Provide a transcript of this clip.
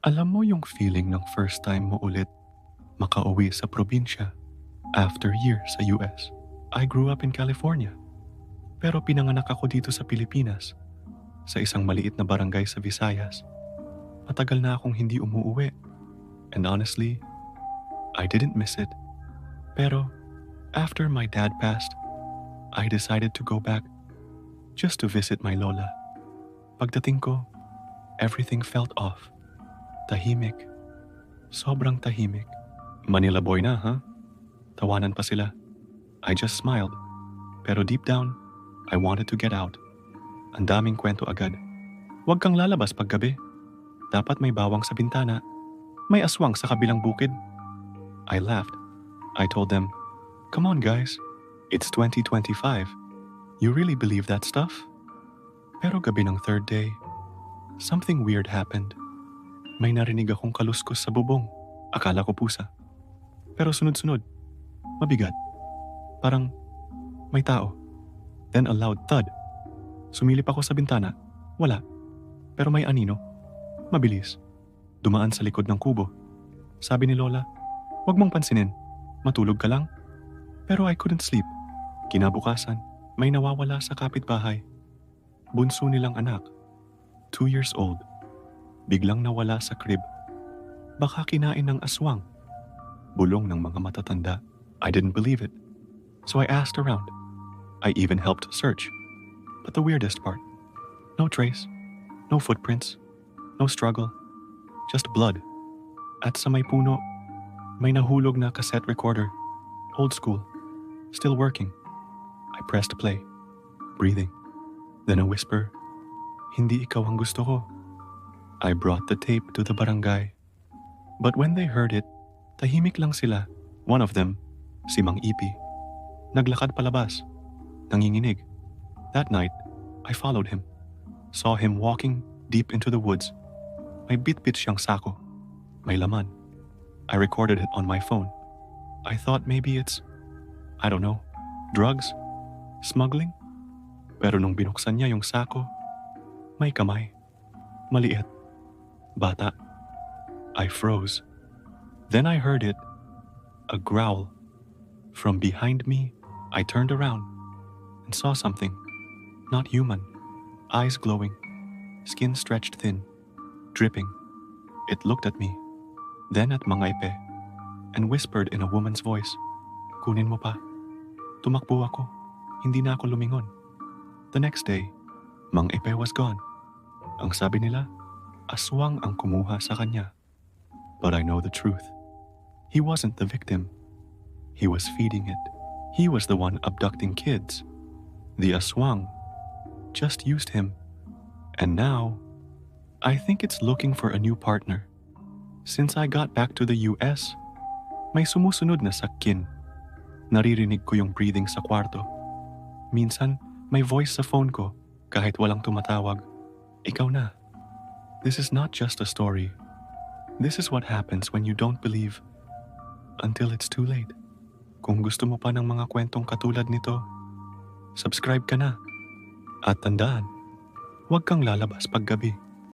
Alam mo yung feeling ng first time mo ulit makauwi sa probinsya after years sa US. I grew up in California, pero pinanganak ako dito sa Pilipinas, sa isang maliit na barangay sa Visayas. Matagal na akong hindi umuuwi, and honestly, I didn't miss it. Pero after my dad passed, I decided to go back just to visit my lola. Pagdating ko, everything felt off. Tahimik. Sobrang tahimik. Manila boy na, ha? Tawanan pa sila. I just smiled. Pero deep down, I wanted to get out. Ang daming kwento agad. Huwag kang lalabas paggabi. Dapat may bawang sa bintana. May aswang sa kabilang bukid. I laughed. I told them, "Come on guys, it's 2025. You really believe that stuff?" Pero gabi ng third day, something weird happened. May narinig akong kaluskos sa bubong. Akala ko pusa. Pero sunod-sunod, mabigat. Parang may tao. Then a loud thud. Sumilip ako sa bintana. Wala. Pero may anino. Mabilis. Dumaan sa likod ng kubo. Sabi ni Lola, "Huwag mong pansinin. Matulog ka lang." Pero I couldn't sleep. Kinabukasan, may nawawala sa kapitbahay. Bunso nilang anak. 2 years old. Biglang nawala sa crib. Baka kinain ng aswang. Bulong ng mga matatanda. I didn't believe it. So I asked around. I even helped search. But the weirdest part, no trace, no footprints, no struggle, just blood. At sa may puno, may nahulog na cassette recorder, old school, still working. I pressed play, breathing. Then a whisper, "Hindi ikaw ang gusto ko." I brought the tape to the barangay. But when they heard it, tahimik lang sila. One of them, si Mang Ipi, naglakad palabas, nanginginig. That night, I followed him. Saw him walking deep into the woods. May bit-bit siyang sako. May laman. I recorded it on my phone. I thought maybe it's, I don't know, drugs? Smuggling? Pero nung binuksan niya yung sako, may kamay. Maliit. Bata. I froze. Then I heard it. A growl. From behind me, I turned around and saw something. Not human. Eyes glowing. Skin stretched thin. Dripping. It looked at me. Then at Mang Ipe. And whispered in a woman's voice, "Kunin mo pa." Tumakbo ako. Hindi na ako lumingon. The next day, Mang Ipe was gone. Ang sabi nila, aswang ang kumuha sa kanya. But I know the truth. He wasn't the victim. He was feeding it. He was the one abducting kids. The aswang just used him. And now, I think it's looking for a new partner. Since I got back to the US, may sumusunod na sakkin. Naririnig ko yung breathing sa kwarto. Minsan, may voice sa phone ko kahit walang tumatawag. Ikaw na. This is not just a story. This is what happens when you don't believe until it's too late. Kung gusto mo pa ng mga kwentong katulad nito, subscribe ka na. At tandaan, huwag kang lalabas paggabi.